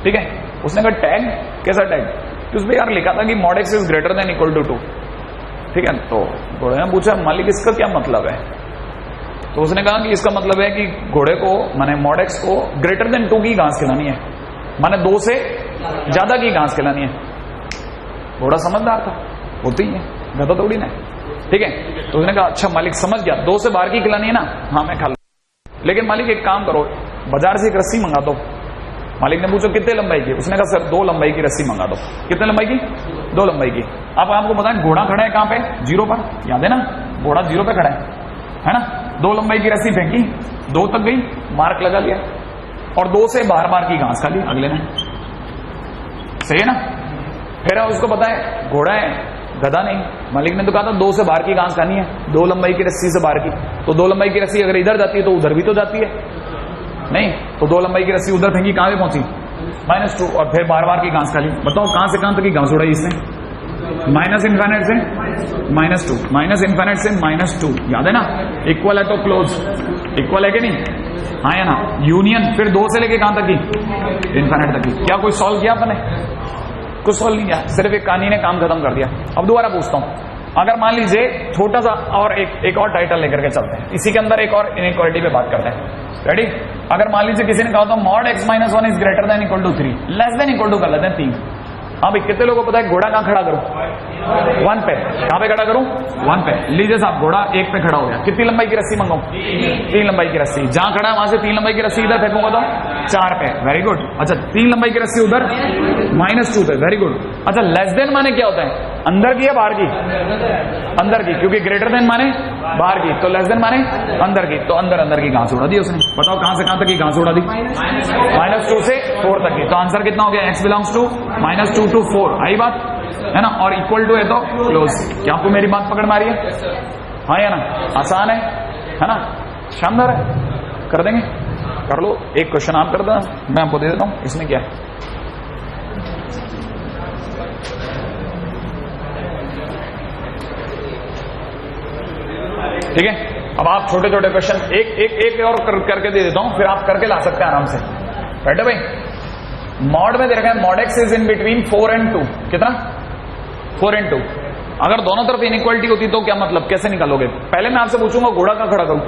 ठीक है। उसने कहा टैग? कैसा टैग? तो उस पर यार लिखा था कि mod x is greater than equal to 2, ठीक है। तो घोड़े ने पूछा मालिक इसका क्या मतलब है? तो उसने कहा कि इसका मतलब है कि घोड़े को माने mod x को ग्रेटर देन 2 की घास खिलानी है, माने 2 से ज्यादा की घास खिलानी है। घोड़ा समझदार था, होती ही है, गधा थोड़ी ना, ठीक है। तो उसने कहा अच्छा मालिक समझ गया, 2 से बाहर की खिलानी है ना, हाँ मैं खा लूं, लेकिन मालिक एक काम करो, बाजार से एक रस्सी मंगा दो। मालिक ने पूछा कितने लंबाई की? उसने कहा सर 2 लंबाई की रस्सी मंगा दो। कितने लंबाई की? 2 लंबाई की। अब आपको पता है घोड़ा खड़ा है कहां पे? 0 पर, याद है ना, घोड़ा 0 पे खड़ा है ना। 2 लंबाई की रस्सी फेंकी, 2 तक गई, मार्क लगा लिया, और 2 से बार की घास खा ली अगले ने, सही है ना। फिर उसको पता है घोड़ा है, गधा नहीं। मालिक ने तो कहा था 2 से बाहर की घास खानी है, 2 लंबाई की रस्सी से बाहर की। तो 2 लंबाई की रस्सी अगर इधर जाती है तो उधर भी तो जाती है नहीं, तो 2 लंबाई की रस्सी उधर फेंकी, कहां पे पहुंची? -2 और फिर बार बार की घास खाली। बताओ कहां से कहां तक की घास उड़ाई इसने? माइनस इन्फिनिट से -2, माइनस इन्फिनिट से -2, याद है ना? इक्वल है तो क्लोज, इक्वल है कि नहीं? हाँ या ना? यूनियन फिर 2 से लेके कहां तक की? इन्फिनिट तक की। क्या कोई सॉल्व किया आपने? कुछ सॉल्व नहीं किया, सिर्फ एक कहानी ने काम खत्म कर दिया। अब दोबारा पूछता हूं, अगर मान लीजिए छोटा सा और एक और टाइटल लेकर के चलते हैं, इसी के अंदर एक और इनइक्वालिटी पे बात करते हैं। रेडी? अगर मान लीजिए किसी ने कहा था mod x - 1 is greater than equal to 3, less than equal to कर लेते हैं 3। अब कितने लोगों को पता है घोड़ा कहां खड़ा करूं? 1 पे। कहां पे खड़ा करूं? 1 पे। लीजिए साहब, घोड़ा 1 पे खड़ा हो गया। कितनी लंबाई की रस्सी मंगाऊं? 3 लंबाई की रस्सी। जहां खड़ा है वहां से 3 लंबाई की रस्सी इधर फेंकूंगा तो 4 पे। Very good. अच्छा, 3 लंबाई की रस्सी उधर -2 पे। Very good. अच्छा, लेस देन माने क्या होता है? अंदर की या बाहर की? अंदर की, क्योंकि ग्रेटर देन माने बाहर की, तो लेस देन माने अंदर की। तो अंदर की घास उड़ा दी उसने। बताओ कहां से कहां तक की घास उड़ा दी? -2 से 4 तक की। तो आंसर कितना हो गया? x belongs to -2 to 4। आई बात है ना? और इक्वल टू है तो क्लोज। क्या आपको मेरी बात पकड़ मारी है? हाँ या ना? आसान है ना? शानदार है, कर देंगे। कर लो, एक क्वेश्चन आप कर देना, मैं आपको दे देता हूं। इसमें क्या है? ठीक है, अब आप छोटे छोटे क्वेश्चन एक और करके दे देता हूं, फिर आप करके ला सकते हैं आराम से। राइट है भाई? मॉड में दे रखा है mod x is in between 4 and 2। कितना? 4 and 2। अगर दोनों तरफ इनइक्वालिटी होती तो क्या मतलब, कैसे निकालोगे? पहले मैं आपसे पूछूंगा घोड़ा कहां खड़ा करूं?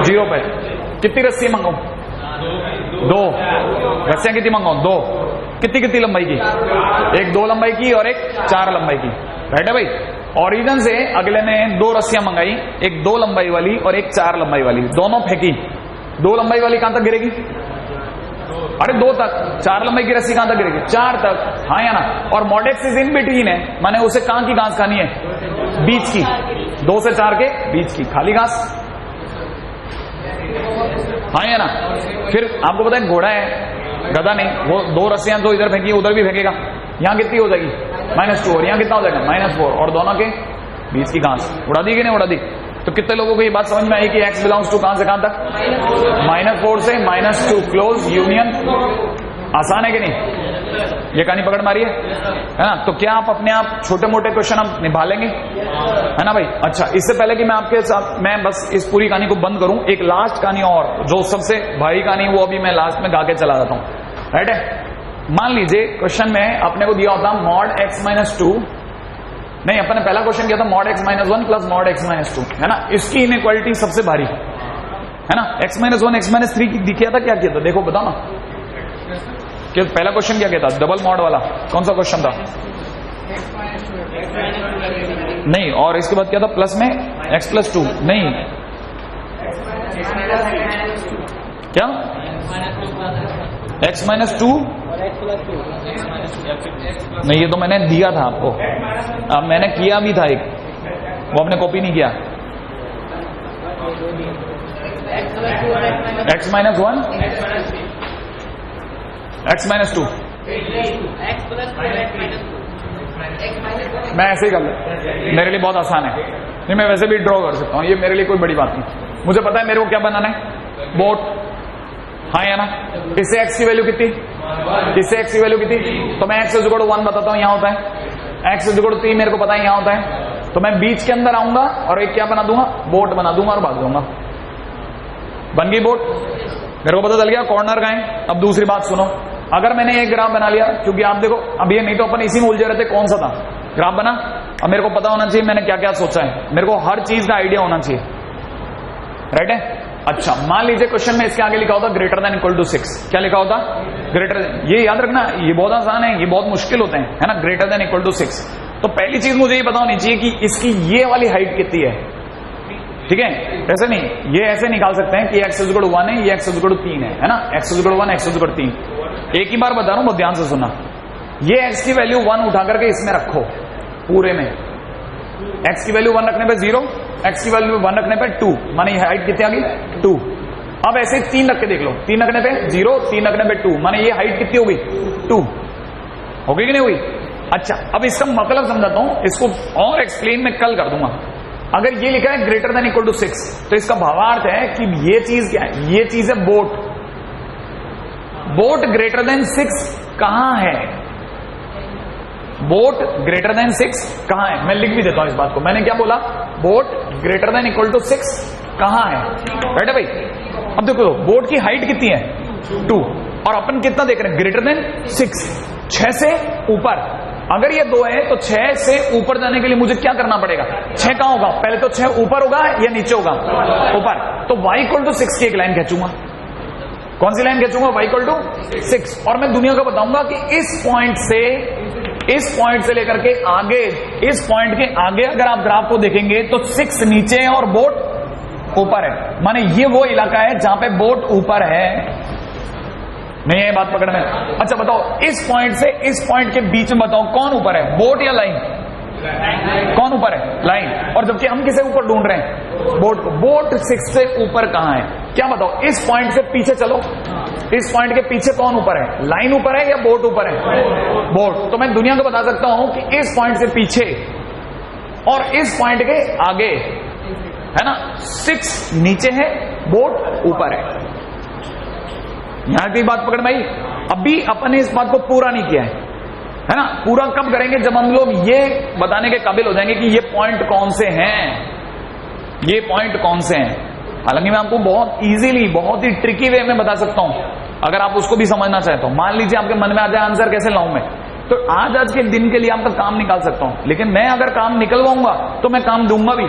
0 पे। कितनी रस्सी मंगाऊं? 2 रस्सियां। कितनी मंगाऊं? 2। कितनी लंबाई की? एक 2 लंबाई की और एक 4 लंबाई की। राइट है भाई? ओरिजिन से अगले ने 2 रस्सियां मंगाई, एक 2 लंबाई वाली और एक 4 लंबाई वाली। दोनों फेंकी। 2 लंबाई वाली कहां तक गिरेगी? अरे 2 तक। 4 लंबाई की रस्सी कहां तक गिरेगी? 4 तक। हाँ या ना? और mod x is in between है, माने उसे कहां की घास खानी है? बीच की। 2 से 4 के बीच की खाली घास। हाँ या ना? फिर आपको पता है घोड़ा है, गधा नहीं। वो 2 रस्सियां तो इधर फेंकी, उधर भी फेंकेगा। यहां कितनी हो जाएगी? -2। और यहां कितना हो जाएगा? -4। और दोनों के बीच की घास उड़ा दी कि नहीं उड़ा दी? तो कितने लोगों को ये बात समझ में आई कि x बिलोंग्स टू कहां से कहां तक? -4 से -2, क्लोज यूनियन। आसान है कि नहीं? ये कहानी पकड़ मारी है ना? तो क्या आप अपने आप छोटे मोटे क्वेश्चन आप निभा लेंगे, है ना भाई? अच्छा, इससे पहले कि मैं आपके साथ मैं बस इस पूरी कहानी को बंद करूं, एक लास्ट कहानी और, जो सबसे भारी कहानी, वो अभी मैं लास्ट में गा के चला जाता हूं। राइट है? मान लीजिए क्वेश्चन में अपने को दिया होता मॉड x - 2, नहीं, अपने पहला क्वेश्चन किया था mod x - 1 plus mod x - 2, है ना? इसकी इनइक्वालिटी सबसे भारी है ना? x - 1 x - 3 की किया था। क्या किया था देखो, बताओ ना। कि पहला क्वेश्चन क्या कहता? डबल मॉड वाला कौन सा क्वेश्चन था? नहीं, और इसके बाद क्या था? प्लस में x + 2। नहीं, क्या? x - 2 नहीं, ये तो मैंने दिया था आपको। अब मैंने किया भी था एक, वो आपने कॉपी नहीं किया। x - 1 x - 2 मैं ऐसे ही कर ले, मेरे लिए बहुत आसान है। नहीं, मैं वैसे भी ड्रॉ कर सकता हूँ, ये मेरे लिए कोई बड़ी बात नहीं। मुझे पता है मेरे को क्या बनाना है, बोट। हाँ या ना? इससे x की वैल्यू कितनी? इससे x की वैल्यू कितनी? तो मैं x = 1 बताता हूँ, यहाँ होता है। x = 3 मेरे को पता है, यहाँ होता है। तो मैं बीच के अंदर आऊंगा और एक क्या बना दूंगा? बोट बना दूंगा और भाग दूंगा। बन गई बोट। मेरे को पता चल गया कॉर्नर का है। अब दूसरी बात सुनो, अगर मैंने एक ग्राफ बना लिया, क्योंकि आप देखो अब ये नहीं तो अपन इसी में उलझे रहते, कौन सा था ग्राफ बना। अब मेरे को पता होना चाहिए मैंने क्या क्या सोचा है, मेरे को हर चीज का आइडिया होना चाहिए। राइट है? अच्छा, मान लीजिए क्वेश्चन में इसके आगे लिखा होता ग्रेटर देन इक्वल टू 6। क्या लिखा होता? ग्रेटर। ये याद रखना, ये बहुत आसान है, ये बहुत मुश्किल होते हैं, है ना? Greater than equal to 6। तो पहली चीज मुझे ये पता होनी चाहिए कि इसकी ये वाली हाइट कितनी है। ठीक है? ऐसे नहीं, ये ऐसे निकाल सकते हैं कि x = 1 है, ये x = 3 है ना? x = 1 x = 3। एक ही बार बता रहा हूं, बहुत ध्यान से सुनना। ये x की वैल्यू 1 उठा करके इसमें रखो, पूरे में। x की वैल्यू 1 रखने पे 0, x की वैल्यू 1 रखने पे 2, माने ये हाइट कितनी आ गई? 2। अब ऐसे 3 रख के देख लो, 3 रखने पे 0, 3 रखने पे 2, माने ये हाइट कितनी होगी? 2 होगी कि नहीं हुई? अच्छा, अब इसका मतलब समझाता हूं, इसको और एक्सप्लेन मैं कल कर दूंगा। अगर ये लिखा है ग्रेटर देन इक्वल टू 6, तो इसका भावार्थ है कि ये चीज क्या है? ये चीज है बोट। बोट ग्रेटर देन 6 कहां है? बोट ग्रेटर देन 6 कहां है? मैं लिख भी देता हूं इस बात को। मैंने क्या बोला? बोट ग्रेटर देन इक्वल टू 6 कहां है? राइट है भाई। अब देखो बोट की हाइट कितनी है? 2, और अपन कितना देख रहे हैं? ग्रेटर देन 6, 6 से ऊपर। अगर ये 2 है तो 6 से ऊपर जाने के लिए मुझे क्या करना पड़ेगा? 6 कहां होगा? पहले तो 6 ऊपर होगा या नीचे होगा? ऊपर। तो y इक्वल टू 6 की एक लाइन खींचूंगा। कौन सी लाइन खींचूंगा? y equal to 6। और मैं दुनिया को बताऊंगा कि इस पॉइंट से लेकर के आगे, इस पॉइंट के आगे अगर आप ग्राफ को देखेंगे तो 6 नीचे है और बोट ऊपर है। माने ये वो इलाका है जहां पे बोट ऊपर है। नहीं है बात पकड़ में? अच्छा बताओ, इस पॉइंट से इस पॉइंट के बीच में बताओ कौन ऊपर है? बोट या लाइन? कौन ऊपर है? लाइन। और जबकि हम किसे ऊपर ढूंढ रहे हैं? बोट को। बोट 6 से ऊपर कहां है? क्या बताओ? इस पॉइंट से पीछे चलो, इस पॉइंट के पीछे कौन ऊपर है? लाइन ऊपर है या बोट ऊपर है? बोट। तो मैं दुनिया को बता सकता हूं कि इस पॉइंट से पीछे और इस पॉइंट के आगे है ना, 6 नीचे है, बोट ऊपर है। यहां की बात पकड़ में आई? अभी अपन ने इस बात को पूरा नहीं किया है ना? पूरा कब करेंगे? जब हम लोग ये बताने के काबिल हो जाएंगे कि ये पॉइंट कौन से हैं, ये पॉइंट कौन से हैं। हालांकि मैं आपको बहुत इजीली, बहुत ही ट्रिकी वे में बता सकता हूं, अगर आप उसको भी समझना चाहते हो। मान लीजिए आपके मन में आ जाए आंसर कैसे लाऊं मैं, तो आज के दिन के लिए आपका काम निकाल सकता हूं। लेकिन मैं अगर काम निकलवाऊंगा तो मैं काम दूंगा भी,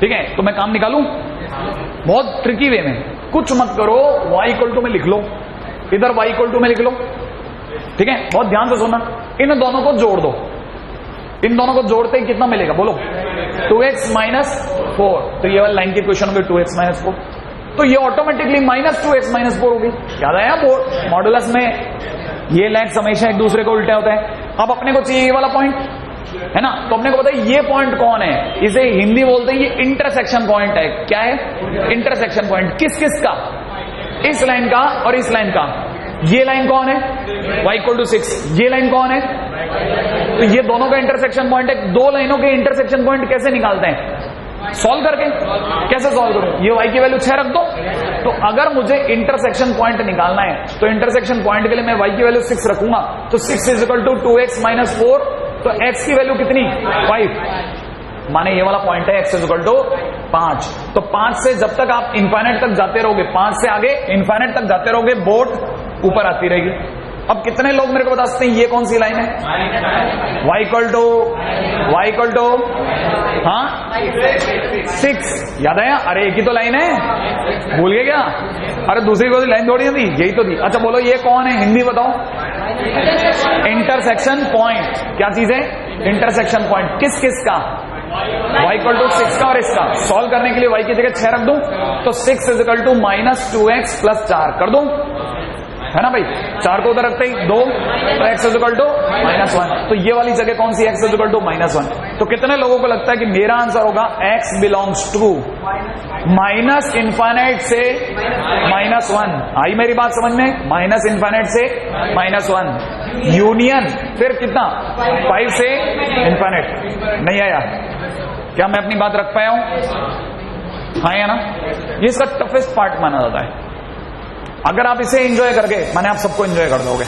ठीक है? तो मैं काम निकालूं बहुत ट्रिकी वे में। कुछ मत करो, y इक्वल टू में लिख लो, इधर y इक्वल टू में लिख लो, ठीक है? बहुत ध्यान से सुनना। इन दोनों को जोड़ दो। इन दोनों को जोड़ते ही कितना मिलेगा बोलो? 2x minus 4। तो ये वाली लाइन की क्वेश्चन होगी 2x माइनस 4। तो ये ऑटोमेटिकली माइनस 2x माइनस 4 होगी। याद आया? मॉडुलस में ये लेग्स हमेशा एक दूसरे को उल्टे होता है। अब अपने को चाहिए ये वाला पॉइंट, है ना? तो अपने को पता है ये पॉइंट कौन है। इसे हिंदी बोलते हैं ये इंटरसेक्शन पॉइंट है। क्या है? Intersection point. किस किस का? इस लाइन का और इस लाइन का। ये लाइन कौन है? y equal to 6। ये लाइन कौन है? तो ये दोनों का इंटरसेक्शन पॉइंट है। दो लाइनों के इंटरसेक्शन पॉइंट कैसे निकालते हैं? सॉल्व करके। कैसे सॉल्व करूं? ये y की वैल्यू 6 रख दो। तो अगर मुझे इंटरसेक्शन पॉइंट निकालना है तो इंटरसेक्शन पॉइंट के लिए मैं y की वैल्यू 6 रखूंगा। तो 6 is equal to 2x minus 4। तो x की वैल्यू कितनी? 5। माने ये वाला पॉइंट है x इज इक्वल टू 5। तो 5 से जब तक आप इनफाइनाइट तक जाते रहोगे, 5 से आगे इनफाइनाइट तक जाते रहोगे, बोट ऊपर आती रहेगी। अब कितने लोग मेरे को बता सकते हैं ये कौन सी लाइन है? y इक्वल टू हाँ 6। याद आया? अरे एक ही तो लाइन है, भूल गए क्या? अरे दूसरी कोई लाइन थोड़ी थी, यही तो थी। अच्छा बोलो ये कौन है? हिंदी बताओ। Intersection point. क्या चीज है? Intersection point. किस किस का? y इक्वल टू 6 का और इसका। सॉल्व करने के लिए y की जगह 6 रख दूं तो 6 is equal to minus 2x plus 4 कर दूं, है ना भाई? 4 को उधर रखते ही 2, तो x is equal to minus 1। तो ये वाली जगह कौन सी? x is equal to minus 1। तो कितने लोगों को लगता है कि मेरा आंसर होगा x belongs to minus infinite से माइनस 1? आई मेरी बात समझ में? माइनस इनफाइनाइट से माइनस 1 यूनियन फिर कितना? 5 से इनफाइनाइट। नहीं आया? क्या मैं अपनी बात रख पाया हूं? हाँ या ना? ये इसका टफेस्ट पार्ट माना जाता है। अगर आप इसे एंजॉय करके, माने आप सबको एंजॉय कर दोगे।